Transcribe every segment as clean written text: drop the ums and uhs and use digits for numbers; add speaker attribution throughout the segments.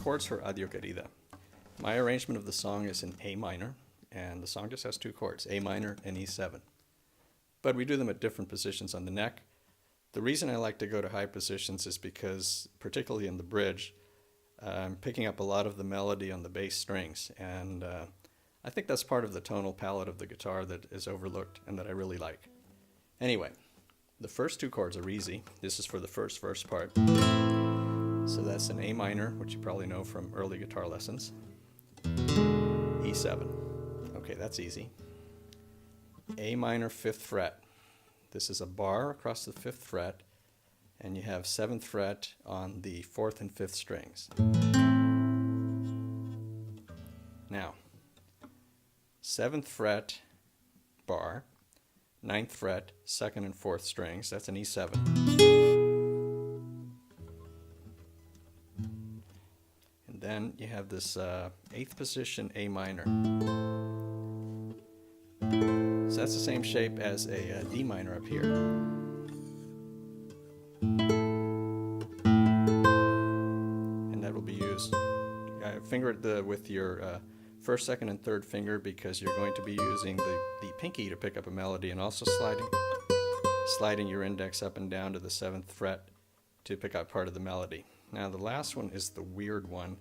Speaker 1: chords for Adio Querida. My arrangement of the song is in A minor, and the song just has two chords, A minor and E7. But we do them at different positions on the neck. The reason I like to go to high positions is because, particularly in the bridge, I'm picking up a lot of the melody on the bass strings, and I think that's part of the tonal palette of the guitar that is overlooked and that I really like. Anyway, the first two chords are easy. This is for the first verse part. So that's an A minor, which you probably know from early guitar lessons. E7. Okay, that's easy. A minor, 5th fret. This is a bar across the 5th fret, and you have 7th fret on the 4th and 5th strings. Now, 7th fret bar, 9th fret, 2nd and 4th strings, that's an E7. And then you have this 8th position A minor. So that's the same shape as a D minor up here. And that will be used, finger it with your first, second, and third finger, because you're going to be using the pinky to pick up a melody, and also sliding your index up and down to the 7th fret to pick up part of the melody. Now the last one is the weird one.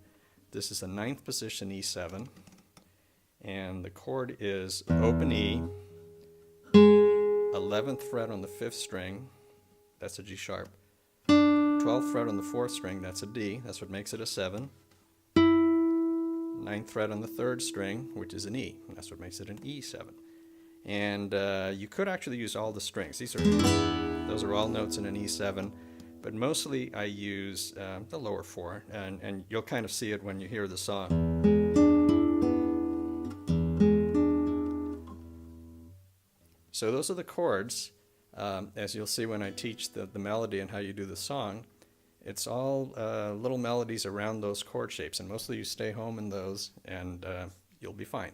Speaker 1: This is a 9th position E7, and the chord is open E, 11th fret on the 5th string, that's a G sharp, 12th fret on the 4th string, that's a D, that's what makes it a 7, 9th fret on the 3rd string, which is an E, and that's what makes it an E7. And you could actually use all the strings. Those are all notes in an E7, but mostly I use the lower 4, and you'll kind of see it when you hear the song. So those are the chords. As you'll see when I teach the melody and how you do the song, it's all little melodies around those chord shapes, and mostly you stay home in those, and you'll be fine.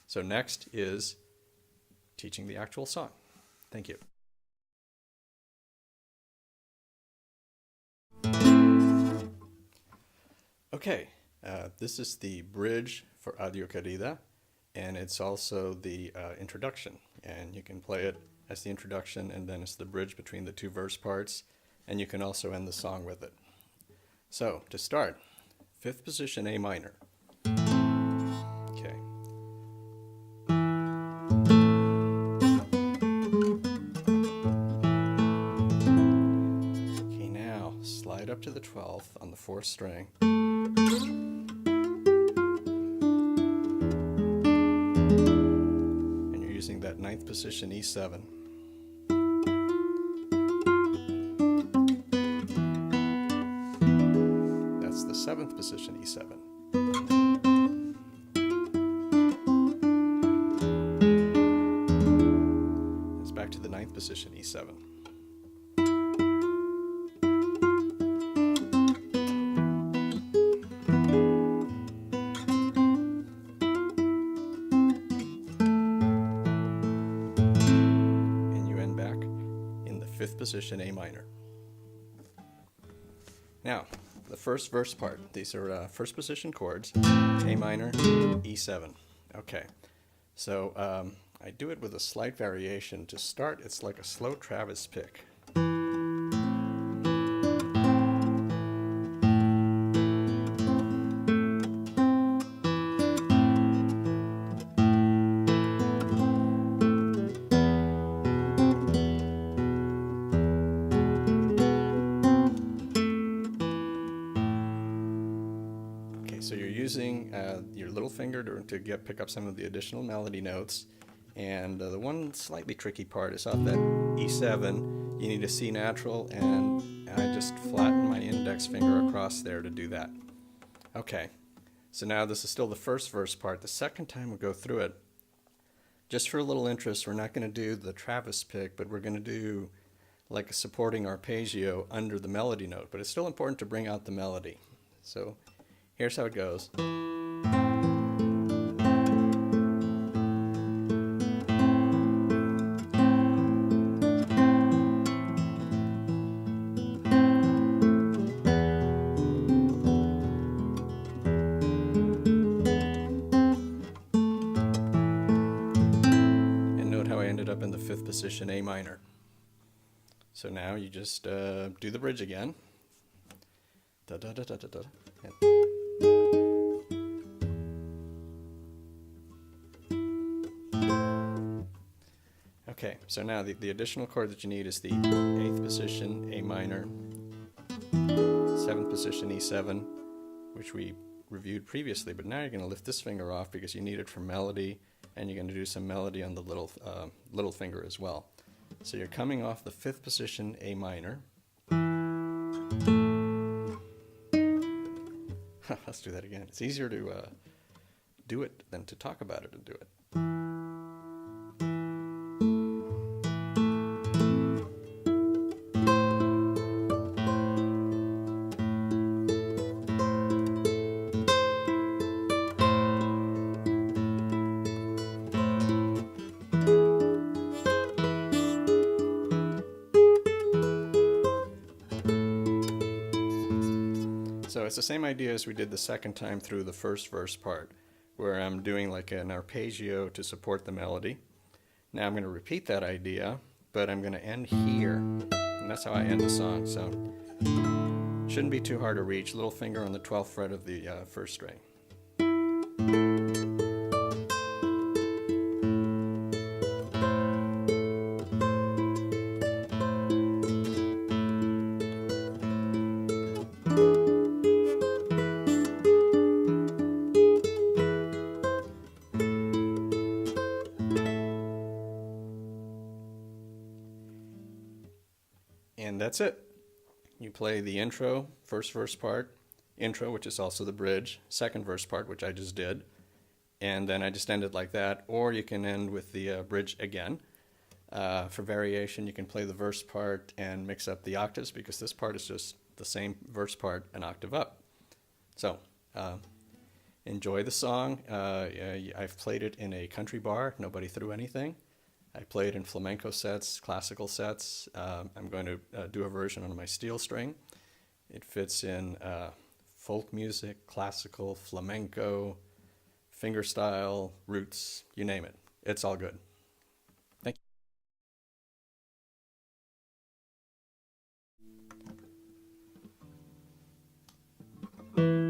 Speaker 1: So next is teaching the actual song. Thank you. Okay, this is the bridge for Adio Querida, and it's also the introduction, and you can play it as the introduction, and then it's the bridge between the two verse parts, and you can also end the song with it. So, to start, 5th position A minor. Okay. Okay, now slide up to the 12th on the 4th string. And you're using that 9th position E7. That's the 7th position E7. It's back to the 9th position E7. Fifth position A minor. Now, the first verse part. These are first position chords, A minor, E7. Okay, so I do it with a slight variation. To start, it's like a slow Travis pick. So you're using your little finger to pick up some of the additional melody notes, and the one slightly tricky part is off that E7, you need a C natural, and I just flatten my index finger across there to do that. Okay, so now this is still the first verse part. The second time we go through it, just for a little interest, we're not going to do the Travis pick, but we're going to do like a supporting arpeggio under the melody note, but it's still important to bring out the melody. So here's how it goes. 5th position A minor. So now you just do the bridge again. Da, da, da, da, da, da. Okay, so now the additional chord that you need is the 8th position A minor, 7th position E7, which we reviewed previously, but now you're going to lift this finger off because you need it for melody, and you're going to do some melody on the little finger as well. So you're coming off the 5th position A minor. Let's do that again. It's easier to do it than to talk about it and do it. So it's the same idea as we did the second time through the first verse part, where I'm doing like an arpeggio to support the melody. Now I'm going to repeat that idea, but I'm going to end here, and that's how I end the song. So shouldn't be too hard to reach. Little finger on the 12th fret of the first string. And that's it. You play the intro, first verse part, intro, which is also the bridge, second verse part, which I just did, and then I just end it like that. Or you can end with the bridge again. For variation, you can play the verse part and mix up the octaves, because this part is just the same verse part an octave up. So enjoy the song. I've played it in a country bar. Nobody threw anything. I played in flamenco sets, classical sets. I'm going to do a version on my steel string. It fits in folk music, classical, flamenco, fingerstyle, roots, you name it. It's all good. Thank you.